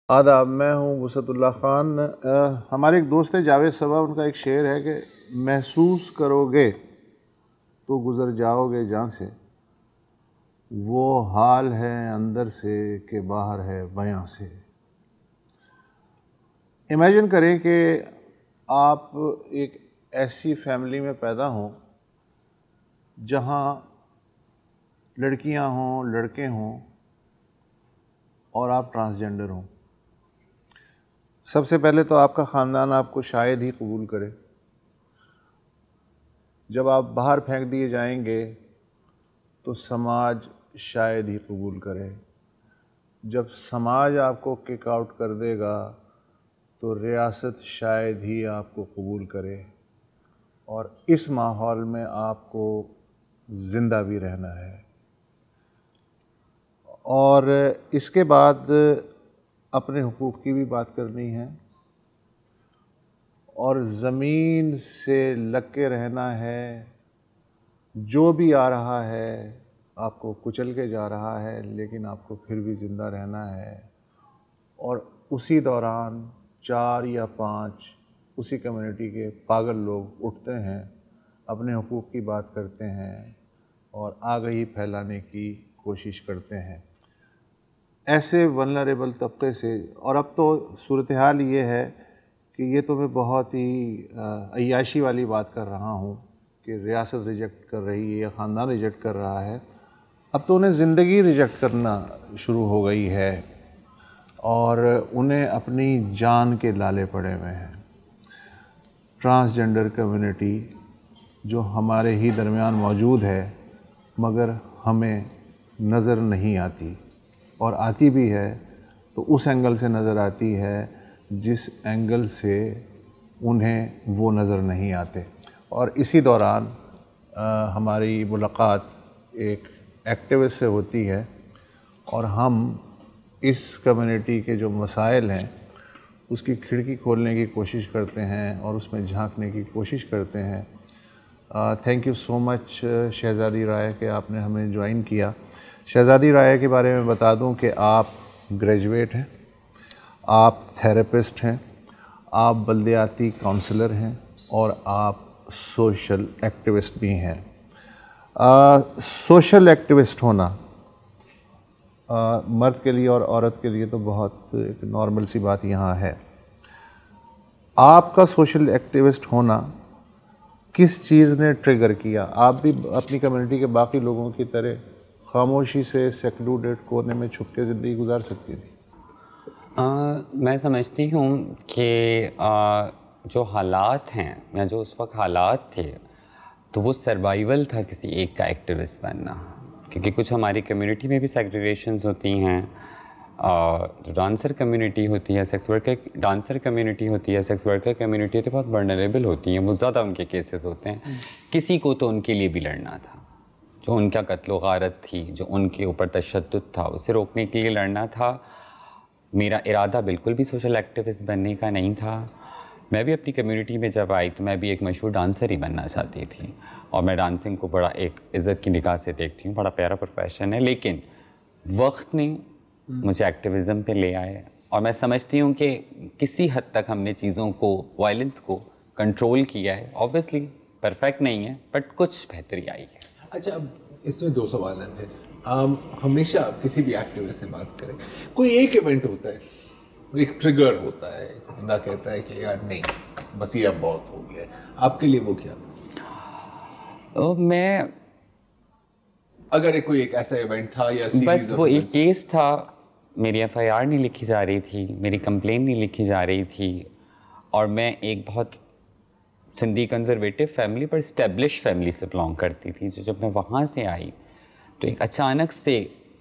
आदाब, मैं हूँ वसतुल्लाह ख़ान। हमारे एक दोस्त है जावेद सबा, उनका एक शेर है कि महसूस करोगे तो गुज़र जाओगे जहाँ से, वो हाल है अंदर से कि बाहर है बयां से। इमेजिन करें कि आप एक ऐसी फैमिली में पैदा हों जहाँ लड़कियाँ हों, लड़के हों और आप ट्रांसजेंडर हों। सबसे पहले तो आपका ख़ानदान आपको शायद ही कबूल करे। जब आप बाहर फेंक दिए जाएंगे तो समाज शायद ही कबूल करे। जब समाज आपको किक आउट कर देगा तो रियासत शायद ही आपको कबूल करे, और इस माहौल में आपको ज़िंदा भी रहना है। और इसके बाद अपने हुकूक़ की भी बात करनी है और ज़मीन से लग के रहना है। जो भी आ रहा है आपको कुचल के जा रहा है, लेकिन आपको फिर भी ज़िंदा रहना है। और उसी दौरान 4 या 5 उसी कम्युनिटी के पागल लोग उठते हैं, अपने हुकूक़ की बात करते हैं और आगाही फैलाने की कोशिश करते हैं ऐसे वल्नरेबल तबके से। और अब तो सूरत हाल ये है कि ये तो मैं बहुत ही अय्याशी वाली बात कर रहा हूँ कि रियासत रिजेक्ट कर रही है या ख़ानदान रिजेक्ट कर रहा है, अब तो उन्हें ज़िंदगी रिजेक्ट करना शुरू हो गई है और उन्हें अपनी जान के लाले पड़े हुए हैं। ट्रांसजेंडर कम्युनिटी जो हमारे ही दरमियान मौजूद है मगर हमें नज़र नहीं आती, और आती भी है तो उस एंगल से नज़र आती है जिस एंगल से उन्हें वो नज़र नहीं आते। और इसी दौरान हमारी मुलाकात एक एक्टिविस्ट से होती है और हम इस कम्युनिटी के जो मसाइल हैं उसकी खिड़की खोलने की कोशिश करते हैं और उसमें झांकने की कोशिश करते हैं। थैंक यू सो मच शहज़ादी राय कि आपने हमें ज्वाइन किया। शहज़ादी राय के बारे में बता दूं कि आप ग्रेजुएट हैं, आप थेरेपिस्ट हैं, आप बल्दियाती काउंसलर हैं और आप सोशल एक्टिविस्ट भी हैं। सोशल एक्टिविस्ट होना मर्द के लिए और औरत के लिए तो बहुत एक नॉर्मल सी बात यहाँ है। आपका सोशल एक्टिविस्ट होना किस चीज़ ने ट्रिगर किया? आप भी अपनी कम्युनिटी के बाकी लोगों की तरह खामोशी से सेक्लूडेड कोने में छुप के ज़िंदगी गुजार सकती थी? मैं समझती हूँ कि जो हालात हैं या जो उस वक्त हालात थे तो वो सर्वाइवल था किसी एक का एक्टिविस्ट बनना, क्योंकि कुछ हमारी कम्युनिटी में भी सेग्रीगेशंस होती हैं। जो डांसर कम्युनिटी होती है, सेक्स वर्कर डांसर कम्युनिटी होती है, सेक्स वर्कर कम्युनिटी तो बहुत वल्नरेबल होती हैं, वो ज़्यादा उनके केसेस होते हैं। किसी को तो उनके लिए भी लड़ना था, जो उनका कत्लो गारत थी, जो उनके ऊपर तशद्दुद था, उसे रोकने के लिए लड़ना था। मेरा इरादा बिल्कुल भी सोशल एक्टिविस्ट बनने का नहीं था। मैं भी अपनी कम्युनिटी में जब आई तो मैं भी एक मशहूर डांसर ही बनना चाहती थी, और मैं डांसिंग को बड़ा एक इज़्ज़त की निगाह से देखती हूँ, बड़ा प्यारा प्रोफेशन है। लेकिन वक्त ने मुझे एक्टिविज़म पे ले आए और मैं समझती हूँ कि किसी हद तक हमने चीज़ों को, वायलेंस को कंट्रोल किया है। ऑब्वियसली परफेक्ट नहीं है बट कुछ बेहतरी आई है। अच्छा, अब इसमें 2 सवाल हैं फिर। हमेशा किसी भी एक्टिविस्ट से बात करें, कोई एक इवेंट होता है, एक ट्रिगर होता है, बंदा कहता है कि यार नहीं, बस ये अब बहुत हो गया है। आपके लिए वो क्या था? मैं अगर कोई एक ऐसा इवेंट था या बस वो एक केस था, मेरी एफआईआर नहीं लिखी जा रही थी, मेरी कंप्लेन नहीं लिखी जा रही थी, और मैं एक बहुत सिंधी कंजर्वेटिव फैमिली पर इस्टेब्लिश फैमिली से बिलोंग करती थी। जो जब मैं वहाँ से आई तो एक अचानक से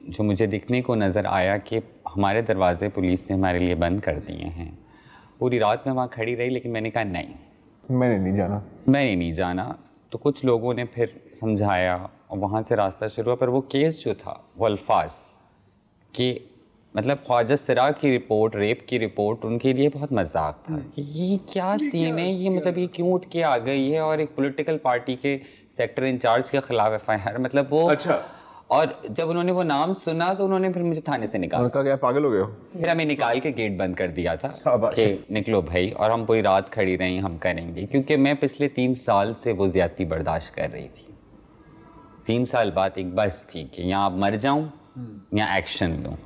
जो मुझे दिखने को नज़र आया कि हमारे दरवाज़े पुलिस ने हमारे लिए बंद कर दिए हैं। पूरी रात मैं वहाँ खड़ी रही, लेकिन मैंने कहा नहीं, मैंने नहीं जाना। तो कुछ लोगों ने फिर समझाया और वहाँ से रास्ता शुरू हुआ। पर वो केस जो था वो अल्फाज कि मतलब ख्वाजा सिरा की रिपोर्ट, रेप की रिपोर्ट, उनके लिए बहुत मजाक था कि ये क्या सीन है, ये मतलब ये क्यों उठ के आ गई है, और एक पॉलिटिकल पार्टी के सेक्टर इंचार्ज के खिलाफ एफआईआर, मतलब वो अच्छा और जब उन्होंने वो नाम सुना तो उन्होंने फिर मुझे थाने से निकाला। उन्होंने कहा क्या पागल हो गए हो? फिर हमें निकाल के गेट बंद कर दिया था शाबाश। कि निकलो भाई, और हम पूरी रात खड़ी रही, हम करेंगे, क्योंकि मैं पिछले 3 साल से वो ज्यादती बर्दाश्त कर रही थी। 3 साल बाद एक बस थी कि यहाँ मर जाऊँ या एक्शन लूँ,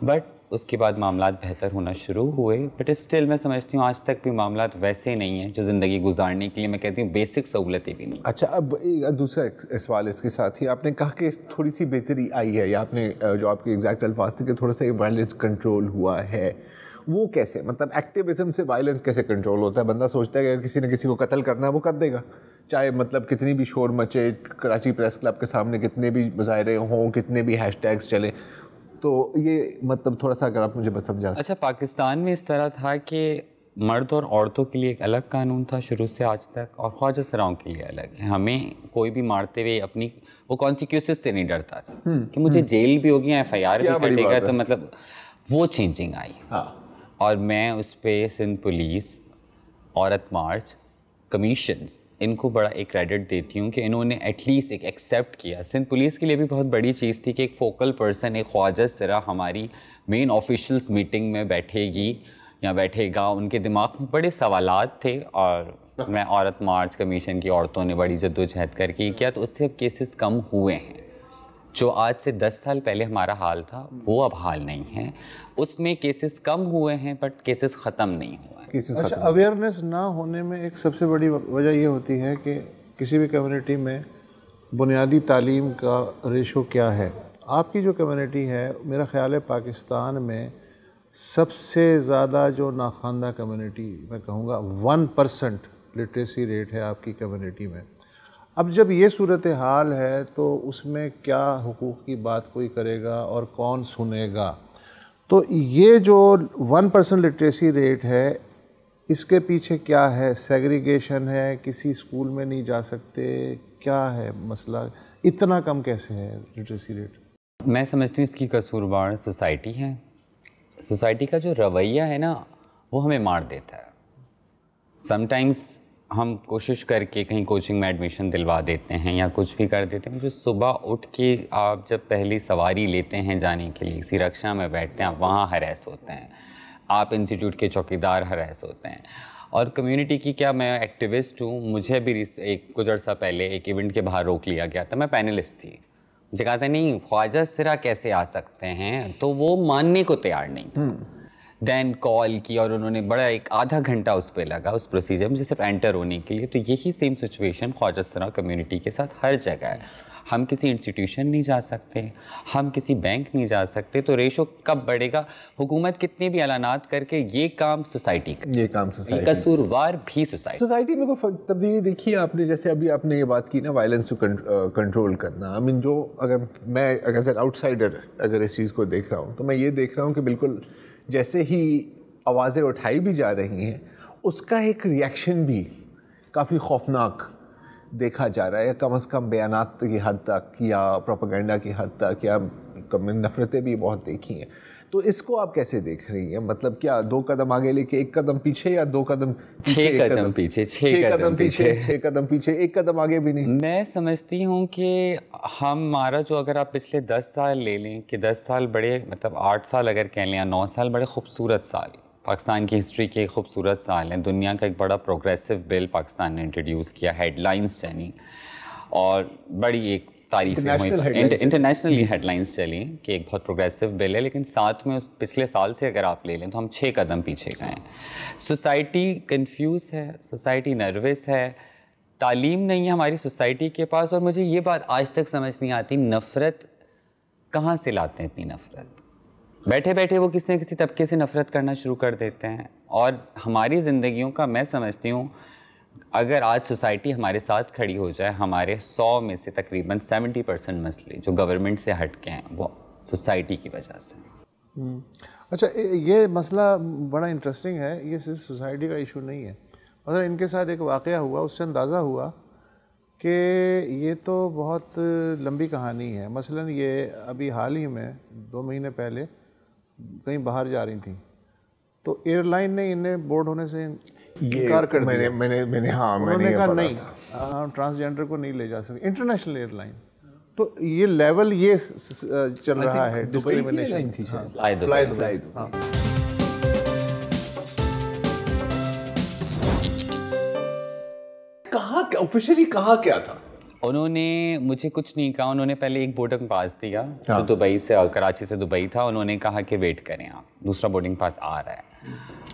बट उसके बाद मामला बेहतर होना शुरू हुए। बट स्टिल मैं समझती हूँ आज तक भी मामला वैसे नहीं है जो ज़िंदगी गुजारने के लिए मैं कहती हूँ बेसिक सहूलतें भी नहीं। अच्छा, अब दूसरा सवाल इसके साथ ही, आपने कहा कि थोड़ी सी बेहतरी आई है, या आपने जो आपके एग्जैक्ट अल्फाज थे कि थोड़ा सा वायलेंस कंट्रोल हुआ है, वो कैसे? मतलब एक्टिविज्म से वायलेंस कैसे कंट्रोल होता है? बंदा सोचता है कि अगर किसी ने किसी को कत्ल करना है वो कर देगा, चाहे मतलब कितनी भी शोर मचे, कराची प्रेस क्लब के सामने कितने भी मुजाहरे हों, कितने भी हैशटैग्स चले, तो ये मतलब थोड़ा सा अगर आप मुझे बस समझा। अच्छा, पाकिस्तान में इस तरह था कि मर्द और औरतों के लिए एक अलग कानून था शुरू से आज तक, और ख्वाजा सराओं के लिए अलग है। हमें कोई भी मारते हुए अपनी वो कॉन्सिक्वेंसेस से नहीं डरता था कि मुझे जेल भी होगी या FIR भी कटेगा, तो मतलब वो चेंजिंग आई। और मैं उस पर सिंध पुलिस, औरत मार्च, कमीशंस, इनको बड़ा एक क्रेडिट देती हूँ कि इन्होंने एटलीस्ट एक एक्सेप्ट किया। सिंध पुलिस के लिए भी बहुत बड़ी चीज़ थी कि एक फोकल पर्सन, एक ख्वाजा सरा हमारी मेन ऑफिशियल्स मीटिंग में बैठेगी या बैठेगा। उनके दिमाग में बड़े सवालात थे, और मैं औरत मार्च कमीशन की औरतों ने बड़ी जद्दोजहद करके किया, तो उससे अब केसेस कम हुए हैं। जो आज से 10 साल पहले हमारा हाल था वो अब हाल नहीं है। उसमें केसेस कम हुए हैं बट केसेस ख़त्म नहीं हुए हैं। अच्छा, अवेयरनेस ना होने में एक सबसे बड़ी वजह ये होती है कि किसी भी कम्युनिटी में बुनियादी तालीम का रेशो क्या है। आपकी जो कम्युनिटी है, मेरा ख्याल है पाकिस्तान में सबसे ज़्यादा जो नाखानदा कम्युनिटी, मैं कहूँगा 1% लिटरेसी रेट है आपकी कम्युनिटी में। अब जब ये सूरत हाल है तो उसमें क्या हुकूक़ की बात कोई करेगा और कौन सुनेगा? तो ये जो 1% लिटरेसी रेट है, इसके पीछे क्या है? सेग्रीगेशन है, किसी स्कूल में नहीं जा सकते, क्या है मसला? इतना कम कैसे है लिटरेसी रेट? मैं समझती हूँ इसकी कसूरवार सोसाइटी है। सोसाइटी का जो रवैया है ना, वो हमें मार देता है। समटाइम्स हम कोशिश करके कहीं कोचिंग में एडमिशन दिलवा देते हैं या कुछ भी कर देते हैं, जो सुबह उठ के आप जब पहली सवारी लेते हैं जाने के लिए, किसी रिक्शा में बैठते हैं, आप वहाँ हरास होते हैं, आप इंस्टीट्यूट के चौकीदार हरास होते हैं। और कम्युनिटी की क्या, मैं एक्टिविस्ट हूँ, मुझे भी एक कुछ अर्सा पहले एक इवेंट के बाहर रोक लिया गया था। मैं पैनलिस्ट थी, मुझे कहा था नहीं ख्वाजा सरा कैसे आ सकते हैं, तो वो मानने को तैयार नहीं था। देन कॉल की और उन्होंने बड़ा एक आधा घंटा उस पर लगा, उस प्रोसीजर में सिर्फ एंटर होने के लिए। तो यही सेम सिचुएशन ख्वाजा सरा कम्युनिटी के साथ हर जगह है। हम किसी इंस्टीट्यूशन नहीं जा सकते, हम किसी बैंक नहीं जा सकते, तो रेशो कब बढ़ेगा? हुकूमत कितने भी ऐलानात करके ये काम सोसाइटी का, ये काम सोसाइटी, कसूरवार भी सोसाइटी में कोई तब्दीली देखी है आपने? जैसे अभी आपने ये बात की ना, वायलेंस को कंट्रोल करना। आई मीन, जो अगर मैं एज एन आउटसाइडर अगर इस चीज़ को देख रहा हूँ, तो मैं ये देख रहा हूँ कि बिल्कुल जैसे ही आवाज़ें उठाई भी जा रही हैं, उसका एक रिएक्शन भी काफ़ी खौफनाक देखा जा रहा है, कम से कम बयानात की हद तक या प्रोपेगेंडा की हद तक, या नफ़रतें भी बहुत देखी हैं। तो इसको आप कैसे देख रही हैं? मतलब क्या 2 कदम आगे लेके 1 कदम पीछे, या 2 कदम पीछे 6 कदम पीछे, 6 कदम पीछे, 6 कदम पीछे, 1 कदम आगे भी नहीं? मैं समझती हूँ कि हमारा जो, अगर आप पिछले 10 साल ले लें कि 10 साल बड़े, मतलब 8 साल अगर कह लें या 9 साल, बड़े खूबसूरत साल पाकिस्तान की हिस्ट्री के खूबसूरत साल हैं। दुनिया का एक बड़ा प्रोग्रेसिव बिल पाकिस्तान ने इंट्रोड्यूस किया, हेडलाइंस चली और बड़ी एक तारीफ इंटरनेशनली हेडलाइंस चली कि एक बहुत प्रोग्रेसिव बिल है। लेकिन साथ में पिछले साल से अगर आप ले लें तो हम 6 कदम पीछे गए हैं। सोसाइटी कंफ्यूज है, सोसाइटी नर्वस है, तालीम नहीं है हमारी सोसाइटी के पास। और मुझे ये बात आज तक समझ नहीं आती, नफ़रत कहाँ से लाते हैं इतनी नफ़रत? बैठे बैठे वो किसी न किसी तबके से नफ़रत करना शुरू कर देते हैं। और हमारी ज़िंदगियों का, मैं समझती हूँ अगर आज सोसाइटी हमारे साथ खड़ी हो जाए, हमारे 100 में से तकरीबन 70% मसले जो गवर्नमेंट से हट के हैं वो सोसाइटी की वजह से। अच्छा, ये मसला बड़ा इंटरेस्टिंग है। ये सिर्फ सोसाइटी का इशू नहीं है। मतलब इनके साथ एक वाक़या हुआ, उससे अंदाज़ा हुआ कि ये तो बहुत लंबी कहानी है। मसलन ये अभी हाल ही में 2 महीने पहले कहीं बाहर जा रही थी, तो एयरलाइन ने इन्हें बोर्ड होने से इनकार कर दिया। मैंने उन्होंने कहा नहीं, हम ट्रांसजेंडर को नहीं ले जा सकते। इंटरनेशनल एयरलाइन, तो ये लेवल ये चल रहा है डिस्क्रिमिनेशन थी शायद। Fly Dubai. कहाँ ऑफिशियली कहाँ क्या था? उन्होंने मुझे कुछ नहीं कहा, उन्होंने पहले एक बोर्डिंग पास दिया जो दुबई से, कराची से दुबई था। उन्होंने कहा कि वेट करें आप, दूसरा बोर्डिंग पास आ रहा है।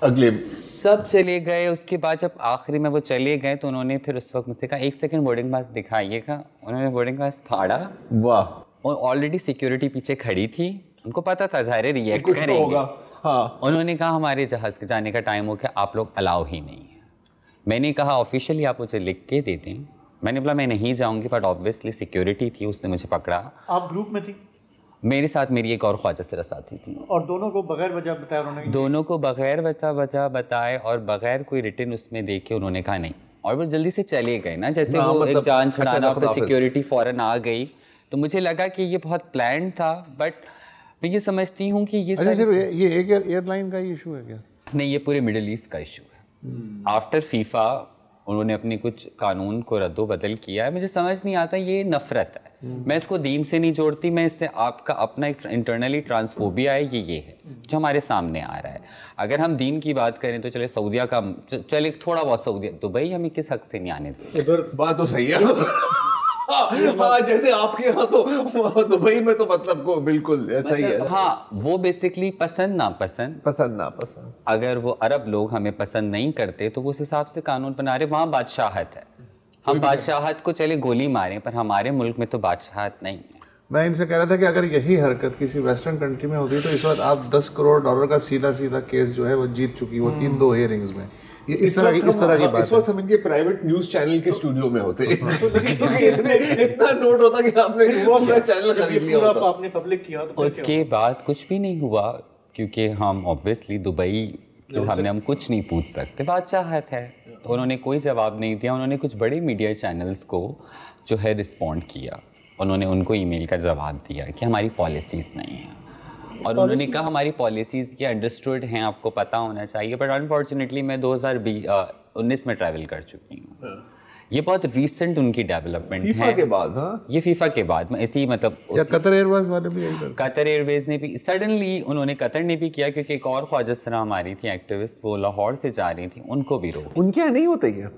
अगले सब चले गए। उसके बाद जब आखिरी में वो चले गए तो उन्होंने फिर उस वक्त मुझसे कहा 1 सेकंड बोर्डिंग पास दिखाइएगा। उन्होंने बोर्डिंग पास फाड़ा। वाह। और ऑलरेडी सिक्योरिटी पीछे खड़ी थी, उनको पता था ज़ाहिर रिएक्ट कुछ करेंगे। तो होगा। हाँ। उन्होंने कहा हमारे जहाज़ के जाने का टाइम हो गया, आप लोग अलाउ ही नहीं है। मैंने कहा ऑफिशियली आप मुझे लिख के दे दें। मैंने बोला मैं नहीं जाऊंगी, बट ऑब्वियसली सिक्योरिटी थी, उसने मुझे पकड़ा। आप ग्रुप में थी? मेरे साथ मेरी एक और ख्वाजा सिरा साथी थी। और दोनों को बगैर वजह बताया उन्होंने? दोनों को बगैर वजह बताए और बगैर कोई रिटर्न उसमें देखे उन्होंने कहा नहीं। और वो जल्दी से चले गए ना, जैसे वो मतलब एक जान छुड़ाना, फिर सिक्योरिटी फौरन आ गई। तो मुझे लगा कि ये बहुत प्लान था, बट मैं ये समझती हूँ कि ये ये एक एयरलाइन का इशू है क्या? नहीं, ये पूरे मिडिल ईस्ट का इशू है। आफ्टर फीफा उन्होंने अपने कुछ कानून को रद्दो बदल किया है। मुझे समझ नहीं आता, ये नफरत है। मैं इसको दीन से नहीं जोड़ती, मैं इससे आपका अपना एक इंटरनली ट्रांसफोबिया है, ये है जो हमारे सामने आ रहा है। अगर हम दीन की बात करें तो चले सऊदिया का, चले थोड़ा बहुत सऊदिया, दुबई हमें किस हक से नहीं आने देते? इधर बात तो सही है। हाँ, जैसे आपके यहाँ तो दुबई में तो मतलब को बिल्कुल ऐसा ही है। हाँ, वो बेसिकली पसंद नापसंद, अगर वो अरब लोग हमें पसंद नहीं करते तो वो उस हिसाब से कानून बना रहे। वहाँ बादशाहत है, हम बादशाहत को चले गोली मारें, पर हमारे मुल्क में तो बादशाहत नहीं है। मैं इनसे कह रहा था कि अगर यही हरकत किसी वेस्टर्न कंट्री में होती तो इस वक्त आप 10 करोड़ डॉलर का सीधा केस जो है वो जीत चुकी होती 2 हियरिंग्स में। ये इस तरह की बात। इस वक्त हम इनके प्राइवेट न्यूज चैनल के स्टूडियो में होते हैं। इतना नोट होता कि आपने पूरा चैनल खरीद लिया होता। आपने पब्लिक किया तो उसके बाद कुछ भी नहीं हुआ, क्योंकि हम ऑब्वियसली दुबई के सामने हम कुछ नहीं पूछ सकते, बादशाहत है। तो उन्होंने कोई जवाब नहीं दिया। उन्होंने कुछ बड़े मीडिया चैनल्स को जो है रिस्पॉन्ड किया, उन्होंने उनको ईमेल का जवाब दिया कि हमारी पॉलिसीज़ नहीं है। और उन्होंने कहा हमारी पॉलिसीज़ ये अंडरस्टूड हैं, आपको पता होना चाहिए। बट अनफॉर्चुनेटली मैं 2019 में ट्रैवल कर चुकी हूँ। ये बहुत रीसेंट उनकी डेवलपमेंट है। फीफा के बाद? हाँ, ये फीफा के बाद में ऐसी मतलब कतर एयरवेज वाले भी यही करते। कतर एयरवेज ने भी सडनली, उन्होंने कतर ने भी किया, क्योंकि एक और ख्वाजा सिरा हमारी थी एक्टिविस्ट, वो लाहौर से जा रही थी, उनको भी रोक। उनके यहाँ नहीं होता है?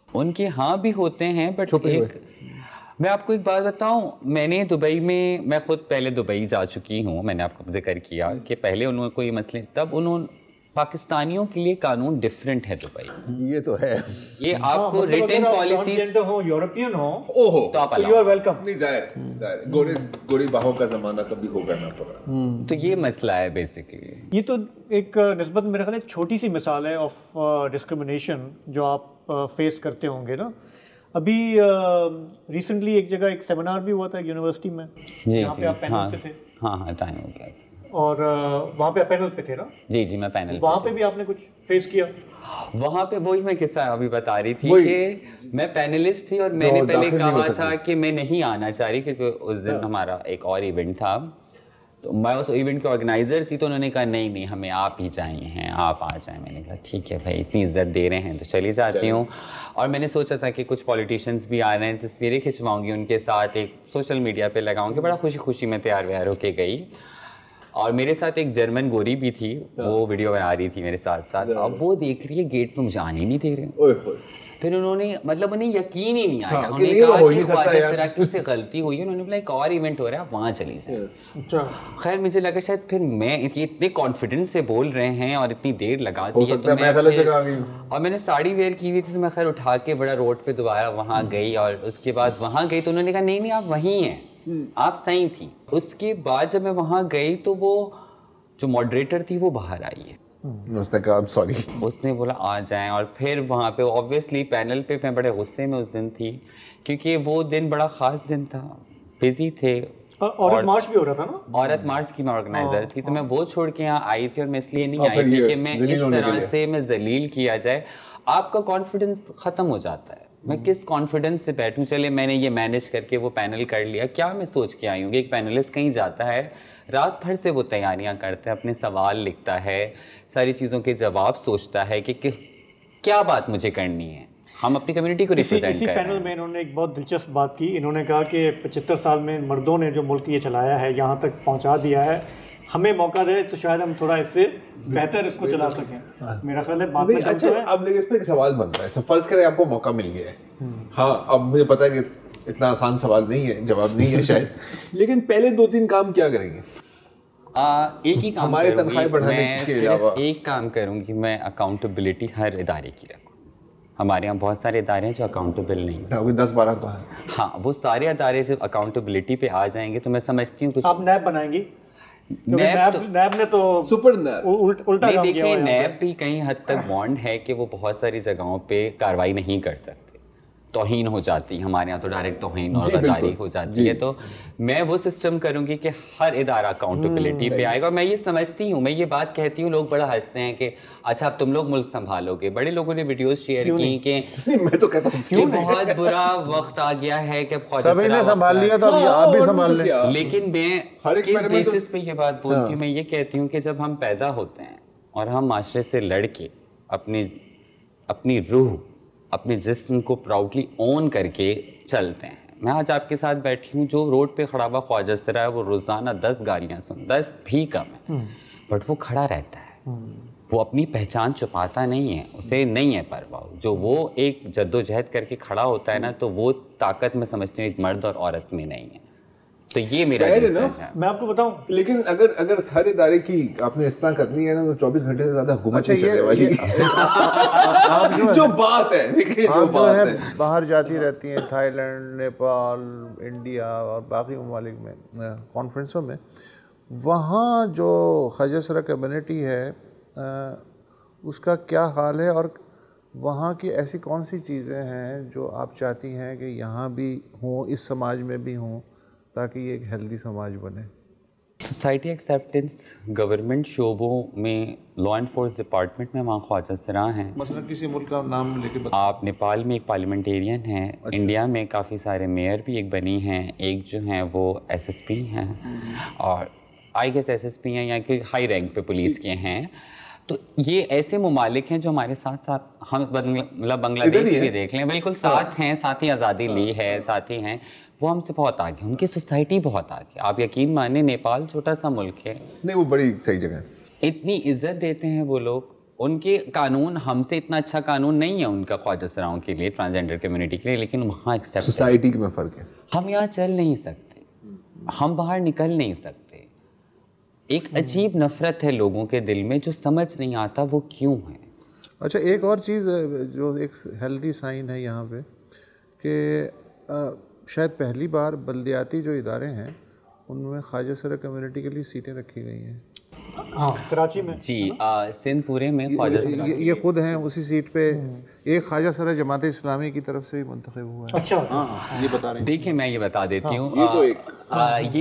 उनके हाँ भी होते हैं, बट एक मैं आपको एक बात बताऊं, मैंने दुबई में, मैं खुद पहले दुबई जा चुकी हूं। मैंने आपको जिक्र किया कि पहले उन्होंने कोई मसले, तब उन्होंने पाकिस्तानियों के लिए कानून डिफरेंट है दुबई। ये तो है। ये आपको रिटन पॉलिसीज हो, यूरोपियन हो, ओहो, तो आप यू आर वेलकम। नहीं, जाहिर गोरी बाहों का जमाना कभी होगा ना पड़ा। तो ये मसला है बेसिकली। ये तो एक निस्बत मेरे ख्याल एक छोटी सी मिसाल है ऑफ डिस्क्रिमिनेशन जो आप फेस करते होंगे ना। अभी रिसेंटली एक जगह एक सेमिनार भी हुआ था यूनिवर्सिटी में, जहाँ पे आप पैनल पे थे। हाँ, टाइम हो गया। और वहाँ पे आप पैनल पे थे ना? जी, मैं पैनल। वहाँ पे भी आपने कुछ फेस किया? वहाँ पे वही मैं किस्सा अभी बता रही थी कि मैं पैनलिस्ट थी और मैंने पहले कहा था कि मैं नहीं आना चाह रही, क्योंकि उस दिन हमारा एक और इवेंट था, तो मैं उस इवेंट के ऑर्गेनाइज़र थी। तो उन्होंने कहा नहीं हमें आप ही चाहिए हैं, आप आ जाएं। मैंने कहा ठीक है भाई, इतनी इज्जत दे रहे हैं तो चली जाती हूँ। और मैंने सोचा था कि कुछ पॉलिटिशियंस भी आ रहे हैं, तस्वीरें खिंचवाऊँगी उनके साथ, एक सोशल मीडिया पे लगाऊँगी। बड़ा खुशी में तैयार व्यार होके गई। और मेरे साथ एक जर्मन गोरी भी थी, वो वीडियो बना रही थी मेरे साथ। अब वो देख रही है गेट पे, मुझे आने नहीं दे रहे। फिर उन्होंने मतलब उन्हें यकीन ही नहीं आया। उन्होंने कहा कि ख्वाजा सिरा की उससे गलती हुई है। उन्होंने बोला एक और इवेंट हो रहा है, आप वहाँ चली जाए। खैर मुझे लगा शायद फिर मैं इतने कॉन्फिडेंस से बोल रहे हैं और इतनी देर लगा दी है, तो मैं गलत जगह आ गई। और मैंने साड़ी वेयर की हुई थी, तो मैं खैर उठा के बड़ा रोड पे दोबारा वहाँ गई। और उसके बाद वहाँ गई तो उन्होंने कहा नहीं आप वहीं हैं, आप सही थी। उसके बाद जब मैं वहाँ गई तो वो जो मॉडरेटर थी वो बाहर आई है। उसने कहा सॉरी, उसने बोला आ जाएं। और फिर वहाँ पे ऑब्वियसली पैनल पे मैं बड़े गुस्से में उस दिन थी, क्योंकि वो दिन बड़ा ख़ास दिन था, बिजी थे। औरत मार्च भी हो रहा था ना? औरत मार्च की मैं ऑर्गेनाइजर थी, तो मैं वो छोड़ के यहाँ आई थी। और मैं इसलिए नहीं आई थी कि मैं इस तरह से मैं जलील किया जाए। आपका कॉन्फिडेंस ख़त्म हो जाता है। मैं किस कॉन्फिडेंस से बैठूं? चले मैंने ये मैनेज करके वो पैनल कर लिया, क्या मैं सोच के आई हूँ? एक पैनलिस्ट कहीं जाता है, रात भर से वो तैयारियां करता है, अपने सवाल लिखता है, सारी चीज़ों के जवाब सोचता है कि क्या बात मुझे करनी है। हम अपनी कम्युनिटी को इसी रिप्रेजेंट कर रहे पैनल हैं। में इन्होंने एक बहुत दिलचस्प बात की। इन्होंने कहा कि 75 साल में मर्दों ने जो मुल्क ये चलाया है, यहाँ तक पहुँचा दिया है, हमें मौका दे तो शायद हम थोड़ा इससे बेहतर इसको चला सकें। मेरा ख्याल है बात में अच्छा, अब लेकिन इसमें एक सवाल बनता है। फर्ज करें आपको मौका मिल गया है, हाँ, अब मुझे पता है कि इतना आसान सवाल नहीं है, जवाब नहीं है शायद, लेकिन पहले 2-3 काम क्या करेंगे? एक ही काम हमारी करूंगी, तनख्वाहें बढ़ाने मैं के सिर्फ अलावा। एक काम करूंगी, मैं अकाउंटेबिलिटी हर इदारे की रखूँ। हमारे यहाँ बहुत सारे इदारे हैं जो अकाउंटेबल नहीं हैं। कोई 10-12 तो है। हाँ, वो सारे इदारे सिर्फ अकाउंटेबिलिटी पे आ जाएंगे तो मैं समझती हूँ कुछ आप नैब बनाएंगी? नैब ने तो सुपर नैब उल्टा नहीं, काम किया देखिए हुआ है। नैब भी कहीं हद तक बॉन्ड है कि वो बहुत सारी जगहों पे कार्रवाई नहीं कर सकते, तौहीन हो जाती है। हमारे यहाँ तो डायरेक्ट तौहीन और गद्दारी हो जाती है। तो मैं वो सिस्टम करूंगी कि हर इदारा अकाउंटेबिलिटी पे आएगा। मैं ये समझती हूँ, मैं ये बात कहती हूँ, लोग बड़ा हंसते हैं कि अच्छा अब तुम लोग मुल्क संभालोगे। बड़े लोगों ने वीडियोस शेयर की कि मैं तो कहता हूँ क्यों बहुत बुरा वक्त आ गया है कि सभी ने संभाल लिया तो अब आप भी संभाल लें। लेकिन मैं हर किस experiment तो- बेसिस पे ये बात बोलती हूँ, मैं ये कहती हूँ कि जब हम पैदा होते हैं और हम माशरे से लड़के अपनी रूह, अपने जिस्म को प्राउडली ओन करके चलते हैं। मैं आज आपके साथ बैठी हूँ, जो रोड पे खड़ा हुआ ख्वाजा सरा है वो रोज़ाना 10 गालियाँ सुन, 10 भी कम है, बट वो खड़ा रहता है। वो अपनी पहचान छुपाता नहीं है, उसे नहीं है परवाह। जो वो एक जद्दोजहद करके खड़ा होता है ना, तो वो ताकत मैं समझती हूँ एक मर्द और औरत में नहीं है। तो ये मेरा रिसर्च है। मैं आपको बताऊं, लेकिन अगर हर इदारे की आपने इस तरह करनी है ना, तो 24 घंटे से ज्यादा हुकूमत नहीं चलने वाली। आप जो बात है, देखिए जो आप जो बात है है, बाहर जाती रहती हैं, थाईलैंड, नेपाल, इंडिया और बाकी ममालिक में कॉन्फ्रेंसों में, वहाँ जो ख्वाजा सरा कम्युनिटी है उसका क्या हाल है, और वहाँ की ऐसी कौन सी चीज़ें हैं जो आप चाहती हैं कि यहाँ भी हों, इस समाज में भी हों, ताकि ये एक हेल्दी समाज बने? सोसाइटी एक्सेप्टेंस, गवर्नमेंट शोबों में, लॉ एनफोर्स डिपार्टमेंट में वहाँ ख्वाजा सरा हैं। मसलन किसी मुल्क का नाम लेके बता। आप नेपाल में एक पार्लियामेंटेरियन हैं, इंडिया में काफ़ी सारे मेयर भी एक बनी हैं, एक जो हैं वो एसएसपी हैं, और आई गेस एसएसपी हैं या कि हाई रैंक पे पुलिस के हैं। तो ये ऐसे ममालिक हैं जो हमारे साथ साथ, हम मतलब बांग्लादेश भी देख लें, बिल्कुल साथ हैं, साथ ही आज़ादी ली है, साथ ही हैं। वो हमसे बहुत आगे, उनकी सोसाइटी बहुत आगे। आप यकीन माने, नेपाल छोटा सा मुल्क है, नहीं वो बड़ी सही जगह है। इतनी इज्जत देते हैं वो लोग। उनके कानून हमसे इतना अच्छा कानून नहीं है उनका ख्वाजा सराओं के लिए, ट्रांसजेंडर कम्युनिटी के लिए, लेकिन वहाँ एक्सेप्ट। सोसाइटी में फ़र्क है। हम यहाँ चल नहीं सकते, हम बाहर निकल नहीं सकते। एक अजीब नफरत है लोगों के दिल में जो समझ नहीं आता वो क्यों है। अच्छा, एक और चीज़ जो एक हेल्दी साइन है यहाँ पे कि शायद पहली बार बल्दियाती जो इदारे हैं उनमें ख्वाजा सरा कम्युनिटी के लिए सीटें रखी गई हैं। हाँ, कराची में जी, सिंध पूरे में ख्वाजा सरा ये खुद हैं उसी सीट पे। एक ख्वाजा सरा जमात इस्लामी की तरफ से भी मुंतखब हुआ है। अच्छा, हाँ, ये बता रहे हैं। देखिए, मैं ये बता देती हूँ, ये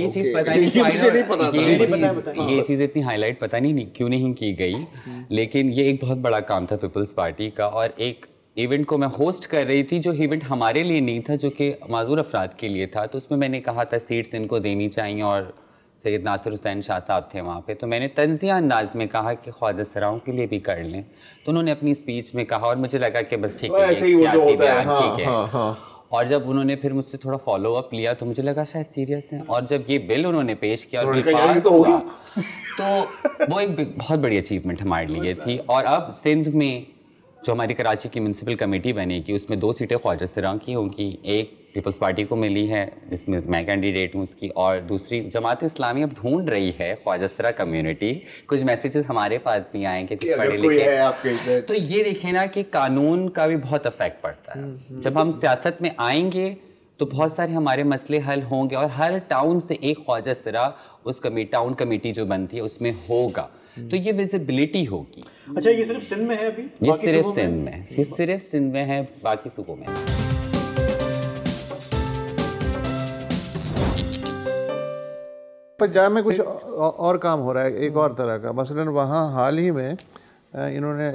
चीज़ ओके। पता नहीं ये मुझे नहीं पता था। ये चीज़ इतनी हाईलाइट पता नहीं क्यों नहीं की गई, लेकिन ये एक बहुत बड़ा काम था पीपल्स पार्टी का। और एक इवेंट को मैं होस्ट कर रही थी, जो इवेंट हमारे लिए नहीं था, जो कि माजूर अफराद के लिए था। तो उसमें मैंने कहा था सीट्स इनको देनी चाहिए, और सैयद नासिर हुसैन शाह साहब थे वहाँ पे। तो मैंने तंज़िया अंदाज में कहा कि ख्वाजा सराओं के लिए भी कर लें। तो उन्होंने अपनी स्पीच में कहा, और मुझे लगा कि बस ठीक है, ऐसे ही वो जो होता है, ठीक है। और जब उन्होंने फिर मुझसे थोड़ा फॉलो अप लिया तो मुझे लगा शायद सीरियस हैं। और जब ये बिल उन्होंने पेश किया और बिल पास हुआ, तो वो एक बहुत बड़ी अचीवमेंट हमारे लिए थी। और अब सिंध में जो हमारी कराची की म्यूनसिपल कमेटी बनेगी, उसमें 2 सीटें ख्वाजा सरा की होंगी। एक पीपल्स पार्टी को मिली है, जिसमें मैं कैंडिडेट हूँ उसकी, और दूसरी जमात इस्लामी अब ढूंढ रही है ख्वाजा सरा कम्युनिटी। कुछ मैसेजेस हमारे पास भी आए कि कुछ पढ़े लिखे। तो ये देखें ना कि कानून का भी बहुत इफेक्ट पड़ता है। जब हम सियासत में आएंगे तो बहुत सारे हमारे मसले हल होंगे, और हर टाउन से एक ख्वाजा सरा उस टाउन कमेटी जो बनती है उसमें होगा, तो ये विजिबिलिटी होगी। अच्छा, ये सिर्फ सिंध में है अभी? ये सिर्फ सिंध में, ये सिर्फ सिंध में है, बाकी सूबों में। पंजाब में कुछ और काम हो रहा है एक और तरह का। मसलन वहाँ हाल ही में इन्होंने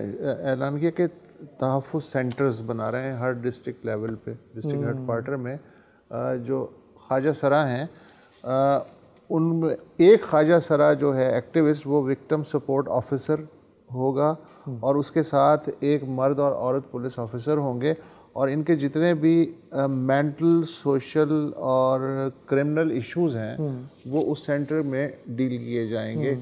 ऐलान किया कि तहफ़्फ़ुज़ सेंटर्स बना रहे हैं हर डिस्ट्रिक्ट लेवल पे, डिस्ट्रिक्ट हेडक्वार्टर में। जो ख्वाजा सरा हैं उनमें एक ख्वाजा सरा जो है एक्टिविस्ट, वो विक्टिम सपोर्ट ऑफिसर होगा, और उसके साथ एक मर्द और औरत पुलिस ऑफिसर होंगे, और इनके जितने भी मेंटल, सोशल और क्रिमिनल इश्यूज हैं वो उस सेंटर में डील किए जाएंगे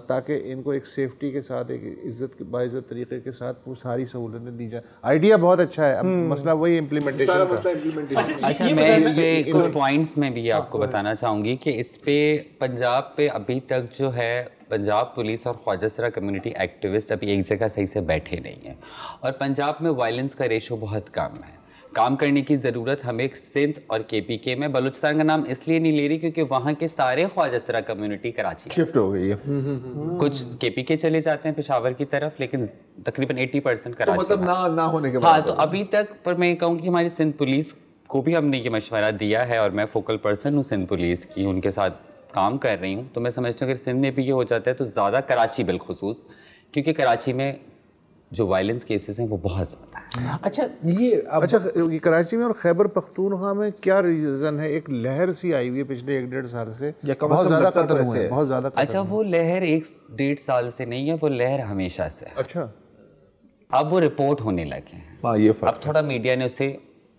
ताकि इनको एक सेफ्टी के साथ, एक इज्जत बाइज्जत तरीके के साथ वो सारी सहूलतें दी जाए। आइडिया बहुत अच्छा है, अब मसला वही इम्प्लीमेंटेशन का। अच्छा, मैं इस पे कुछ पॉइंट्स में भी आपको बताना चाहूँगी कि इस पे पंजाब पे अभी तक जो है पंजाब पुलिस और ख्वाजा कम्युनिटी एक्टिविस्ट अभी एक जगह सही से बैठे नहीं हैं और पंजाब में वायलेंस का रेशो बहुत कम है। काम करने की ज़रूरत हमें सिंध और केपीके में, बलूचिस्तान का नाम इसलिए नहीं ले रही क्योंकि वहाँ के सारे ख्वाजा कम्युनिटी कराची शिफ्ट हो गई है। कुछ केपीके चले जाते हैं पेशावर की तरफ, लेकिन तकरीबन 80% कराची। तो मतलब ना होने के बाद। हाँ, तो अभी तक पर मैं कहूँ कि हमारी सिंध पुलिस को भी हमने ये मशवरा दिया है और मैं फोकल पर्सन हूँ सिंध पुलिस की, उनके साथ काम कर रही हूँ। तो मैं समझती हूँ अगर सिंध में भी ये हो जाता है तो ज़्यादा कराची बिलखुसूस, क्योंकि कराची में जो वायलेंस केसेस हैं वो बहुत ज़्यादा है। अच्छा ये कराची में और खैबर पख्तूनख्वा में क्या रीज़न है? एक लहर सी आई हुई है पिछले 1-1.5 साल से, बहुत ज़्यादा कत्ल हुए हैं, बहुत ज़्यादा। अच्छा, वो लहर 1-1.5 साल से नहीं है, वो लहर हमेशा से है। अच्छा, अब वो रिपोर्ट होने लगे हैं। हाँ, ये फर्क अब थोड़ा मीडिया ने उसे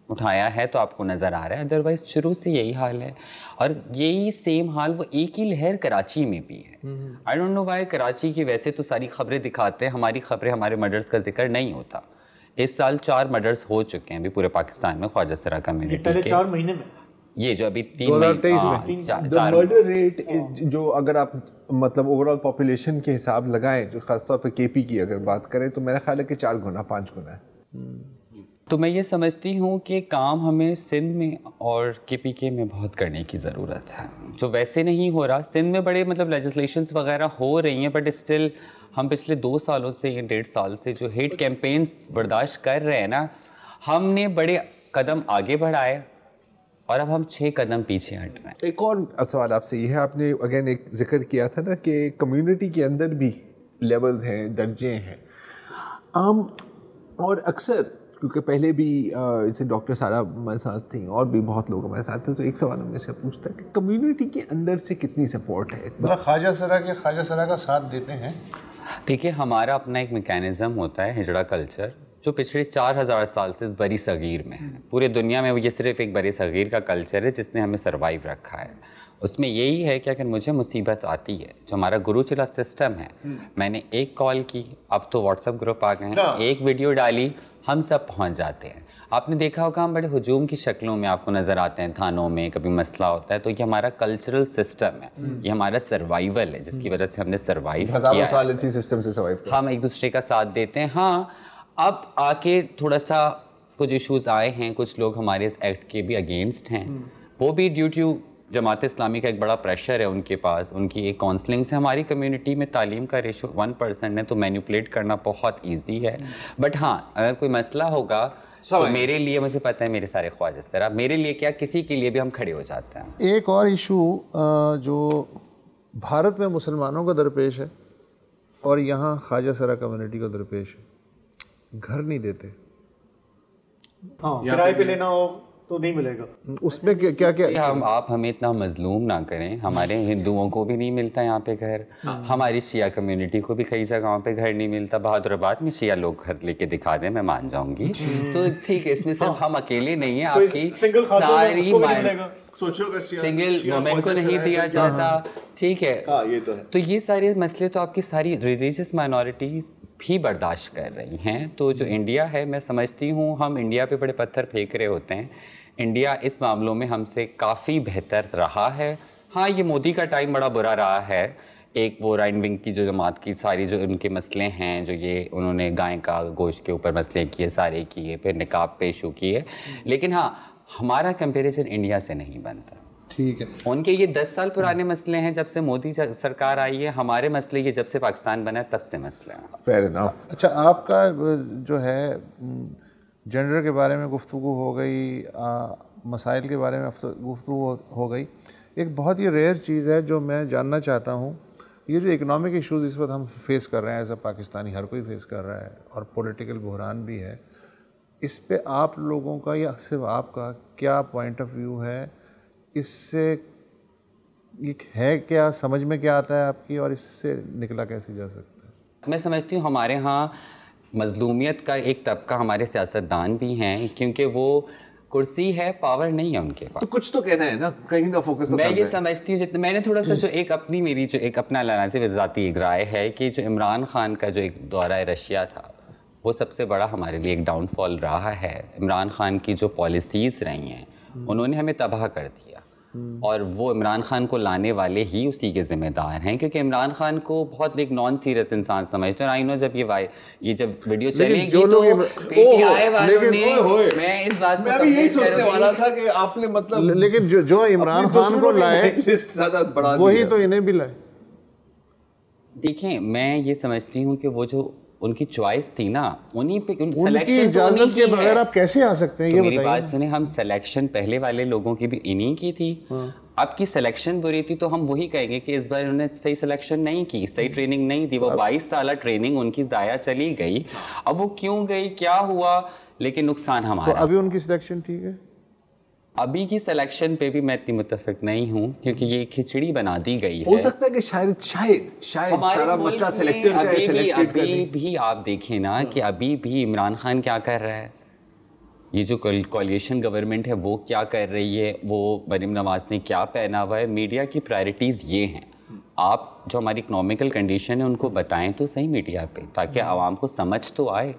उठाया है तो आपको नज़र आ रहा है, अदरवाइज शुरू से यही हाल है। और यही सेम हाल वो एक ही लहर कराची में भी है। I don't know why Karachi की वैसे तो सारी खबरें दिखाते हैं, हमारी खबरें, हमारे मर्डर्स का जिक्र नहीं होता। इस साल 4 मर्डर्स हो चुके हैं अभी पूरे पाकिस्तान में ख्वाजा कम्युनिटी के। 4 महीने में ये जो अभी 2023 में मर्डर रेट जो अगर आप मतलब ओवरऑल पॉपुलेशन के हिसाब लगाएं, जो खासतौर पर केपी की अगर बात करें तो मेरा ख्याल है कि 4 गुना 5 गुना है। तो मैं ये समझती हूँ कि काम हमें सिंध में और केपीके में बहुत करने की ज़रूरत है, जो वैसे नहीं हो रहा। सिंध में बड़े मतलब लेजिस्लेशंस वगैरह हो रही हैं, बट स्टिल हम पिछले 2 सालों से या 1.5 साल से जो हेट कैंपेन्स बर्दाश्त कर रहे हैं ना, हमने बड़े कदम आगे बढ़ाए और अब हम 6 कदम पीछे हट रहे हैं। एक और सवाल आपसे ये है, आपने अगेन एक जिक्र किया था ना कि कम्युनिटी के अंदर भी लेवल्स हैं, दर्जे हैं। और अक्सर क्योंकि पहले भी जैसे डॉक्टर सारा हमारे साथ थी और भी बहुत लोग हमारे साथ थे, तो एक सवाल हमें से पूछता है कि कम्युनिटी के अंदर से कितनी सपोर्ट है? मतलब ख्वाजा सरा का साथ देते हैं। देखिए, हमारा अपना एक मैकेनिज़्म होता है हिजड़ा कल्चर, जो पिछले 4000 साल से इस बड़ी सगीर में है। पूरे दुनिया में वो ये सिर्फ एक बड़ी सगीर का कल्चर है जिसने हमें सर्वाइव रखा है। उसमें यही है कि अगर मुझे मुसीबत आती है, जो हमारा गुरुचिला सिस्टम है, मैंने एक कॉल की, अब तो व्हाट्सएप ग्रुप आ गए हैं, एक वीडियो डाली, हम सब पहुंच जाते हैं। आपने देखा होगा हम बड़े हुजूम की शक्लों में आपको नज़र आते हैं थानों में, कभी मसला होता है, तो ये हमारा कल्चरल सिस्टम है, ये हमारा सर्वाइवल है, जिसकी वजह से हमने सर्वाइव किया साल इसी सिस्टम से सर्वाइव किया। हम एक दूसरे का साथ देते हैं। हाँ, अब आके थोड़ा सा कुछ इश्यूज आए हैं, कुछ लोग हमारे इस एक्ट के भी अगेंस्ट हैं, वो भी ड्यू टू जमात इस्लामी का एक बड़ा प्रेशर है उनके पास, उनकी एक काउंसलिंग से। हमारी कम्युनिटी में तालीम का रेशो 1% है, तो मैनिपुलेट करना बहुत इजी है। बट हाँ, अगर कोई मसला होगा तो मेरे लिए, मुझे पता है मेरे सारे ख्वाजा सर, अब मेरे लिए क्या, किसी के लिए भी हम खड़े हो जाते हैं। एक और इशू जो भारत में मुसलमानों को दरपेश है और यहाँ ख्वाजा सरा कम्युनिटी को दरपेश है, घर नहीं देते। हाँ, किराए पे लेना हो तो नहीं मिलेगा। उसमें क्या आप हमें इतना मजलूम ना करें, हमारे हिंदुओं को भी नहीं मिलता यहाँ पे घर, हमारी शिया कम्युनिटी को भी कई जगहों पे घर नहीं मिलता। बहादुराबाद में शिया लोग घर लेके दिखा दें, मैं मान जाऊंगी। तो ठीक है, इसमें सिर्फ हम अकेले नहीं है, आपकी सारी सिंगल वुमेन को नहीं दिया जाता, ठीक है। ये तो है। तो ये सारे मसले तो आपकी सारी रिलीजियस माइनॉरिटीज़ भी बर्दाश्त कर रही हैं। तो जो इंडिया है, मैं समझती हूँ हम इंडिया पे बड़े पत्थर फेंक रहे होते हैं, इंडिया इस मामलों में हमसे काफ़ी बेहतर रहा है। हाँ, ये मोदी का टाइम बड़ा बुरा रहा है। एक वो राइट विंग की जो जमात की सारी जो उनके मसले हैं, जो ये उन्होंने गाय का गोश्त के ऊपर मसले किए, सारे किए, फिर निकाब पे इशू किए, लेकिन हाँ, हमारा कंपैरिजन इंडिया से नहीं बनता। ठीक है, उनके ये 10 साल पुराने मसले हैं जब से मोदी सरकार आई है, हमारे मसले ये जब से पाकिस्तान बना है तब से मसले हैं। Fair enough. अच्छा, आपका जो है जेंडर के बारे में गुफ्तगू हो गई, मसाइल के बारे में गुफ्तगू हो गई। एक बहुत ही रेयर चीज़ है जो मैं जानना चाहता हूँ, ये जो इकनॉमिक इश्यूज़ इस वक्त हम फेस कर रहे हैं, एज अ पाकिस्तानी हर कोई फेस कर रहा है, और पॉलिटिकल बहरान भी है, इस पे आप लोगों का या सिर्फ आपका क्या पॉइंट ऑफ व्यू है? इससे ये है क्या, समझ में क्या आता है आपकी, और इससे निकला कैसे जा सकता है? मैं समझती हूँ हमारे यहाँ मजलूमियत का एक तबका हमारे सियासतदान भी हैं, क्योंकि वो कुर्सी है, पावर नहीं है उनके पास। तो कुछ तो कहना है ना, कहीं का फोकस तो मैं करना ये है। समझती हूँ, जितना मैंने थोड़ा सा जो एक अपनी मेरी जो एक अपना लानाज़िब ज़ाती एक राय है कि जो इमरान खान का जो एक दौरा रशिया था वो सबसे बड़ा हमारे लिए एक डाउनफॉल रहा है। इमरान खान की जो पॉलिसीज़ रही हैं उन्होंने हमें तबाह कर दिया, और वो इमरान खान को लाने वाले ही उसी के ज़िम्मेदार हैं, क्योंकि इमरान खान को बहुत एक नॉन सीरियस इंसान समझते हैं। आई नो जब ये जब वीडियो चलेगी तो पीटीआई वालों ने, मैं इस बात मैं भी यही सोचने वाला था कि आपने मतलब, लेकिन जो इमरान खान को लाए ज्यादा बढ़ा वही तो इन्हें भी लाए। देखें, मैं ये समझती हूँ कि वो जो उनकी चॉइस थी ना, उन्हीं पे उनकी इजाजत के बगैर आप कैसे आ सकते हैं, तो ये मेरी बताइए। बात सुने, हम सिलेक्शन पहले वाले लोगों की भी इन्हीं की थी। आपकी सिलेक्शन बुरी थी तो हम वही कहेंगे कि इस बार उन्होंने सही सिलेक्शन नहीं की, सही ट्रेनिंग नहीं दी। वो 22 साल ट्रेनिंग उनकी ज़ाया चली गई। अब वो क्यों गई, क्या हुआ, लेकिन नुकसान हमारा। तो अभी उनकी सिलेक्शन ठीक है? अभी की सिलेक्शन पे भी मैं इतनी मुत्तफिक नहीं हूँ, क्योंकि ये खिचड़ी बना दी गई है। हो सकता है कि शायद सारा मसला सेलेक्टर का है, सेलेक्टेड का नहीं। अभी भी आप देखें ना कि अभी भी इमरान खान क्या कर रहा है, ये जो कोalition गवर्नमेंट है वो क्या कर रही है, वो मरीम नवाज ने क्या पहना हुआ है। मीडिया की प्रायोरिटीज़ ये हैं। आप जो हमारी इकोनॉमिकल कंडीशन है उनको बताएं तो सही मीडिया पे, ताकि आवाम को समझ तो आए।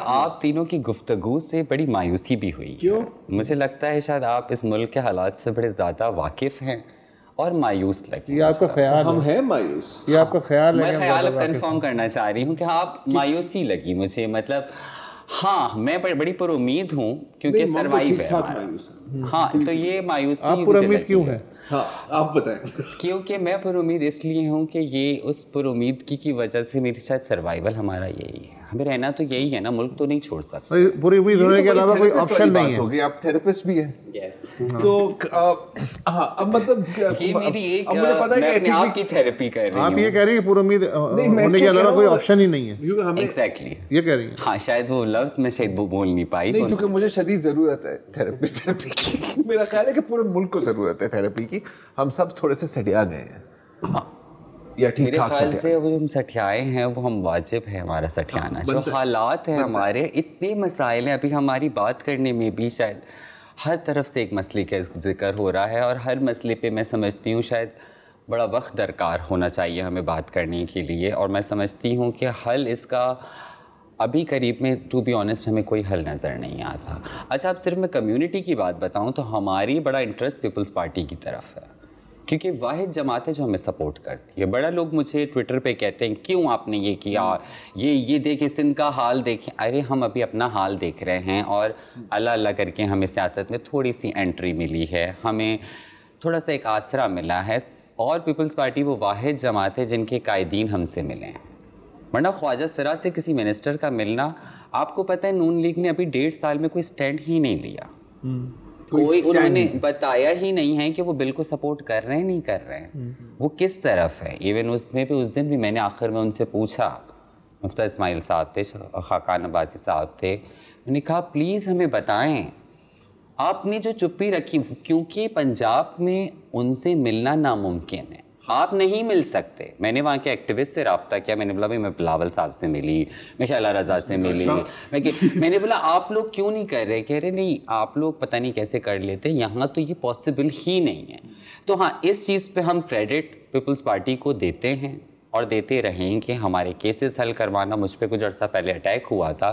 आप तीनों की गुफ्तगू से बड़ी मायूसी भी हुई। क्यों? मुझे लगता है शायद आप इस मुल्क के हालात से बड़े ज़्यादा वाकिफ़ हैं और मायूस लगे। ये आपका ख्याल हम है? हैं मायूस? ये आपका ख्याल है? मैं ख्याल अब कंफर्म करना चाह रही हूँ कि आप मायूसी लगी मुझे, मतलब हाँ, मैं बड़ी पर उम्मीद हूँ क्योंकि सरवाइव है हमारा। हाँ, तो ये मायूसी आप पर उम्मीद क्यों है? हाँ, आप बताएं। क्योंकि मैं पर उम्मीद इसलिए हूँ कि ये उस पर उम्मीदगी की वजह से मेरी शायद सर्वाइवल हमारा यही है। हमें रहना तो यही है ना, मुल्क तो नहीं छोड़ सकते। पूरी उम्मीद होने के अलावा कोई ऑप्शन नहीं है। होगी, आप थेरेपिस्ट भी हैं। यस। तो हाँ, अब मतलब ये मेरी एक, अब मुझे पता है कि अपने आप की थेरेपी कर रही हूँ। आप ये कह रही हैं पूरी उम्मीद होने के अलावा कोई ऑप्शन ही नहीं है। एग्जैक्टली, ये कह रही हैं। हाँ, शायद वो लफ्ज़ मैं शायद बोल नहीं पाई। नहीं, क्योंकि मुझे शदीद ज़रूरत है थेरेपी की। मेरा ख्याल है कि पूरे मुल्क को ज़रूरत है थेरेपी की। हम सब थोड़े से सटिया गए हैं, या ठीक मेरे ठाक ख्याल से वो हम सठियाए हैं, वो हम वाजिब है हमारा सठियाना। जो हालात हैं हमारे, इतने मसाइल हैं, अभी हमारी बात करने में भी शायद हर तरफ से एक मसले का जिक्र हो रहा है, और हर मसले पे मैं समझती हूँ शायद बड़ा वक्त दरकार होना चाहिए हमें बात करने के लिए। और मैं समझती हूँ कि हल इसका अभी करीब में, टू बी ऑनेस्ट, हमें कोई हल नज़र नहीं आता। अच्छा, अब सिर्फ मैं कम्युनिटी की बात बताऊँ तो हमारी बड़ा इंटरेस्ट पीपल्स पार्टी की तरफ है, क्योंकि वाहिद जमात है जो हमें सपोर्ट करती है। बड़ा लोग मुझे ट्विटर पे कहते हैं क्यों आपने ये किया, ये देखें सिंध का हाल देखें। अरे हम अभी अपना हाल देख रहे हैं, और अल्लाह अल्लाह करके हमें सियासत में थोड़ी सी एंट्री मिली है, हमें थोड़ा सा एक आसरा मिला है। और पीपल्स पार्टी वो वाहिद जमात है जिनके कायदीन हमसे मिले हैं, वरना ख्वाजा सरा से किसी मिनिस्टर का मिलना, आपको पता है नून लीग ने अभी 1.5 साल में कोई स्टैंड ही नहीं लिया। कोई उन्होंने बताया ही नहीं है कि वो बिल को सपोर्ट कर रहे हैं नहीं कर रहे हैं, वो किस तरफ है। इवन उसमें भी उस दिन भी मैंने आखिर में उनसे पूछा, मुफ्ती इस्माइल साहब थे, खाकान अब्बासी साहब थे, मैंने कहा प्लीज़ हमें बताएं आपने जो चुप्पी रखी, क्योंकि पंजाब में उनसे मिलना नामुमकिन है, आप नहीं मिल सकते। मैंने वहाँ के एक्टिविस्ट से रब्ता किया, मैंने बोला भाई मैं बिलावल साहब से मिली, मैं शाला रज़ा से मिली, मैंने बोला आप लोग क्यों नहीं कर रहे, कह रहे नहीं आप लोग पता नहीं कैसे कर लेते, यहाँ तो ये पॉसिबल ही नहीं है। तो हाँ, इस चीज़ पे हम क्रेडिट पीपल्स पार्टी को देते हैं और देते रहेंगे। हमारे केसेस हल करवाना, मुझ पर कुछ अर्सा पहले अटैक हुआ था,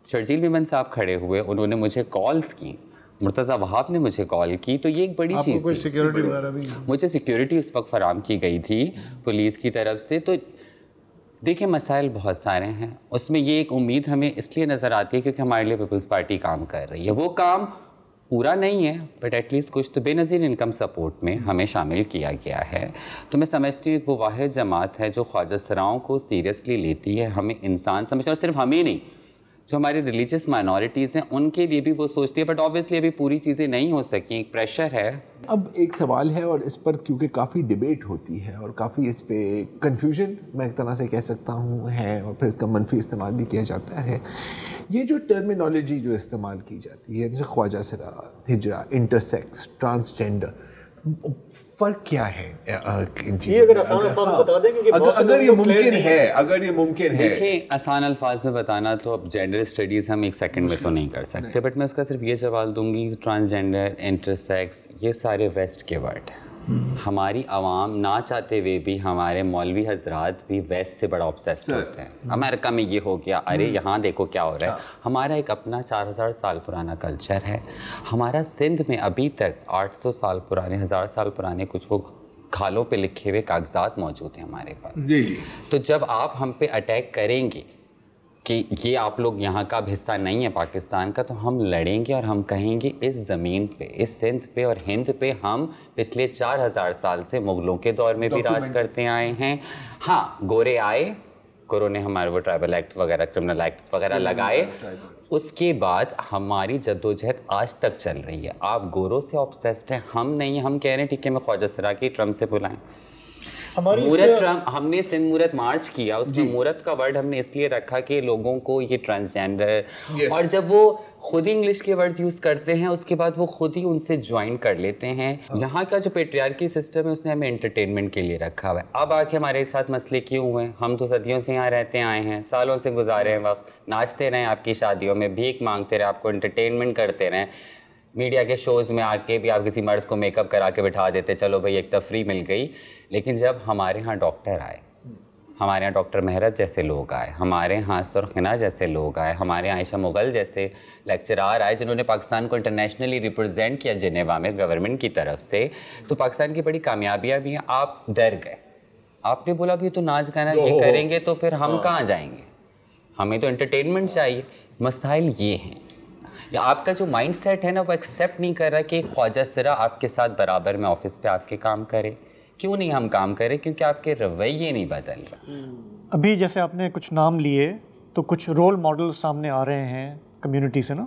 शर्जील मेमन साहब खड़े हुए, उन्होंने मुझे कॉल्स की, मुर्तज़ा वहाब ने मुझे कॉल की, तो ये एक बड़ी चीज़ थी। सिक्योरिटी वगैरह भी मुझे सिक्योरिटी उस वक्त फराम की गई थी पुलिस की तरफ से। तो देखिए मसाइल बहुत सारे हैं, उसमें ये एक उम्मीद हमें इसलिए नज़र आती है क्योंकि हमारे लिए पीपल्स पार्टी काम कर रही है। वो काम पूरा नहीं है बट एटलीस्ट कुछ तो बेनज़ीर इनकम सपोर्ट में हमें शामिल किया गया है। तो मैं समझती हूँ वो वाहिद जमात है जो ख्वाजा सराओं को सीरियसली लेती है, हमें इंसान समझती है, और सिर्फ हमें नहीं, जो हमारी रिलीजियस माइनॉरिटीज़ हैं उनके लिए भी वो सोचती है। बट ऑब्वियसली अभी पूरी चीज़ें नहीं हो सकी, एक प्रेशर है। अब एक सवाल है, और इस पर क्योंकि काफ़ी डिबेट होती है और काफ़ी इस पे कंफ्यूजन मैं एक तरह से कह सकता हूँ है, और फिर इसका मनफी इस्तेमाल भी किया जाता है। ये जो टर्मिनोलॉजी जो इस्तेमाल की जाती है, जैसे ख्वाजा सरा, हिजरा, इंटरसेक्स, ट्रांसजेंडर, फर्क क्या है इन ये अगर आसान अल्फाज में बता देंगे कि अगर ये मुमकिन है, अगर ये मुमकिन है। देखिए, आसान अल्फाज में बताना तो अब जेंडर स्टडीज़ हम एक सेकंड में तो नहीं कर सकते, बट मैं उसका सिर्फ ये जवाब दूंगी, ट्रांसजेंडर, इंटरसेक्स, ये सारे वेस्ट के वर्ड हैं। हमारी आवाम ना चाहते हुए भी, हमारे मौलवी हजरात भी वेस्ट से बड़ा ऑब्सेस्ड होते हैं। अमेरिका में ये हो गया, अरे यहाँ देखो क्या हो रहा है। हमारा एक अपना 4000 साल पुराना कल्चर है। हमारा सिंध में अभी तक 800 साल पुराने, 1000 साल पुराने कुछ वो खालों पे लिखे हुए कागजात मौजूद हैं हमारे पास। जी। तो जब आप हम पे अटैक करेंगे कि ये आप लोग यहाँ का अब हिस्सा नहीं है पाकिस्तान का, तो हम लड़ेंगे और हम कहेंगे इस ज़मीन पे, इस सिंध पे और हिंद पे हम पिछले 4000 साल से मुग़लों के दौर में भी राज करते आए हैं। हाँ, गोरे आए, गोरों ने हमारे वो ट्राइबल एक्ट वगैरह, क्रिमिनल एक्ट वगैरह लगाए, उसके बाद हमारी जद्दोजहद आज तक चल रही है। आप गोरों से ऑब्सेस्ड हैं, हम नहीं। हम कह रहे हैं ठीक है, मैं ख्वाजा सरा की ट्रम्प से बुलाएं। मूरत ट्रम्प, हमने सिंध मूरत मार्च किया, उसमें मूरत का वर्ड हमने इसलिए रखा कि लोगों को ये ट्रांसजेंडर, और जब वो खुद ही इंग्लिश के वर्ड्स यूज़ करते हैं उसके बाद वो खुद ही उनसे ज्वाइन कर लेते हैं। यहाँ का जो पेट्रियार्की सिस्टम है उसने हमें एंटरटेनमेंट के लिए रखा हुआ है। अब आके हमारे साथ मसले क्यों हुए? हम तो सदियों से यहाँ रहते आए हैं, सालों से गुजारे हैं वक्त, नाचते रहें आपकी शादियों में, भीख मांगते रहे, आपको एंटरटेनमेंट करते रहें। मीडिया के शोज़ में आके भी आप किसी मर्द को मेकअप करा के बिठा देते, चलो भाई एक तफरी मिल गई। लेकिन जब हमारे यहाँ डॉक्टर आए, हमारे यहाँ डॉक्टर मेहरत जैसे लोग आए, हमारे यहाँ सुरखिना जैसे लोग आए, हमारे यहाँ आयशा मुगल जैसे लेक्चरार आए जिन्होंने पाकिस्तान को इंटरनेशनली रिप्रेजेंट किया जिनेवा में गवर्नमेंट की तरफ से, तो पाकिस्तान की बड़ी कामयाबियाँ भी हैं। आप डर गए, आपने बोला भी तो नाच गाना ये करेंगे तो फिर हम कहाँ जाएंगे, हमें तो एंटरटेनमेंट चाहिए। मसाइल ये हैं, या आपका जो माइंड सेट है ना वो एक्सेप्ट नहीं कर रहा कि ख्वाजा सरा आपके साथ बराबर में ऑफिस पे आपके काम करे। क्यों नहीं हम काम करें? क्योंकि आपके रवैये नहीं बदल रहे। अभी जैसे आपने कुछ नाम लिए तो कुछ रोल मॉडल्स सामने आ रहे हैं कम्युनिटी से ना।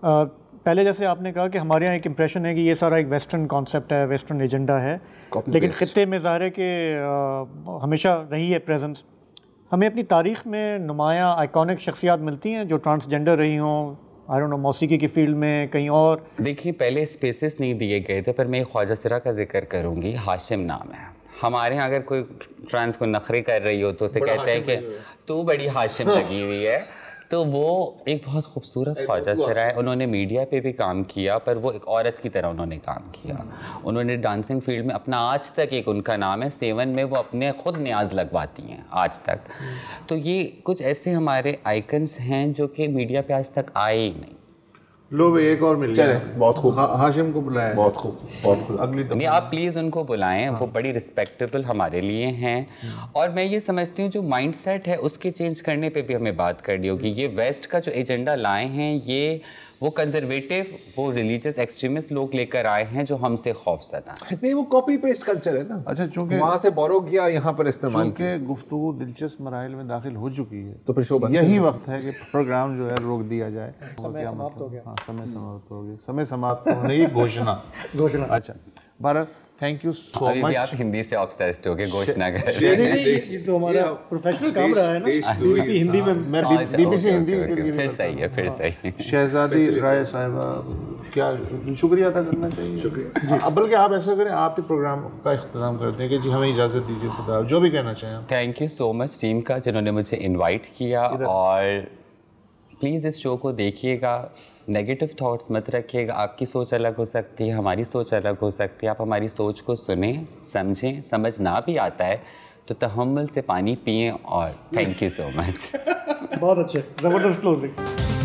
पहले जैसे आपने कहा कि हमारे यहाँ एक इम्प्रेशन है कि ये सारा एक वेस्टर्न कॉन्सेप्ट है, वेस्टर्न एजेंडा है, लेकिन खित्ते में ज़ाहिर है कि हमेशा रही है प्रेजेंस। हमें अपनी तारीख़ में नुमाया आइकॉनिक शख्सियात मिलती हैं जो ट्रांसजेंडर रही हों, आई डोंट नो, मौसीकी की फील्ड में, कहीं और। देखिए, पहले स्पेसेस नहीं दिए गए थे, पर मैं ख्वाजा सरा का जिक्र करूंगी। हाशिम नाम है हमारे यहाँ, अगर कोई ट्रांस को नखरे कर रही हो तो उसे कहते हैं कि तू बड़ी हाशिम लगी हुई है। तो वो एक बहुत खूबसूरत ख्वाजा सरा है। उन्होंने मीडिया पे भी काम किया, पर वो एक औरत की तरह उन्होंने काम किया। उन्होंने डांसिंग फील्ड में अपना, आज तक एक उनका नाम है, सेवन में वो अपने खुद न्याज लगवाती हैं आज तक। तो ये कुछ ऐसे हमारे आइकन्स हैं जो कि मीडिया पे आज तक आए ही नहीं। लो भाई, एक और मिल गया। बहुत खूब। हाशिम को बुलाया। बहुत खूब, बहुत खूब। अगली नहीं, आप प्लीज़ उनको बुलाएं। वो बड़ी रिस्पेक्टेबल हमारे लिए हैं। और मैं ये समझती हूँ जो माइंडसेट है उसके चेंज करने पे भी हमें बात करनी होगी। ये वेस्ट का जो एजेंडा लाए हैं, ये वो कंजर्वेटिव, वो रिलीजियस एक्सट्रीमिस्ट लोग लेकर आए हैं जो हमसे खौफज़दा हैं। नहीं, वो कॉपी पेस्ट कल्चर है ना। अच्छा, चूंकि वहाँ से बोरो किया, यहाँ पर इस्तेमाल किया। गुफ्तगू दिलचस्प मराइल में दाखिल हो चुकी है, तो फिर शो यही वक्त है कि प्रोग्राम जो है रोक दिया जाए। समय समाप्त हो गया। हाँ, समय समाप्त हो गया। समय समाप्त होने की घोषणा। अच्छा Bharat, thank you so much. आप हिंदी से ऑब्सेस्ड हो गए, घोषणा कर। ये तो हमारा प्रोफेशनल काम रहा है ना, बीबीसी हिंदी में। मैं बीबीसी हिंदी फिर सही है, फिर सही। शहजादी राय साहिबा, क्या शुक्रिया अदा करना चाहिए। शुक्रिया। बल्कि आप ऐसा करें, आप ही प्रोग्राम का इख्तिताम करते हैं कि जी हमें इजाज़त दीजिए, खुदा जो भी कहना चाहें। Thank you so much team का जिन्होंने मुझे इन्वाइट किया। और प्लीज़ इस शो को देखिएगा, नेगेटिव थॉट्स मत रखिएगा। आपकी सोच अलग हो सकती है, हमारी सोच अलग हो सकती है। आप हमारी सोच को सुने, समझें। समझ ना भी आता है तो तहम्मुल से पानी पिएं। और थैंक यू सो मच। बहुत अच्छे, ज़बरदस्त क्लोजिंग।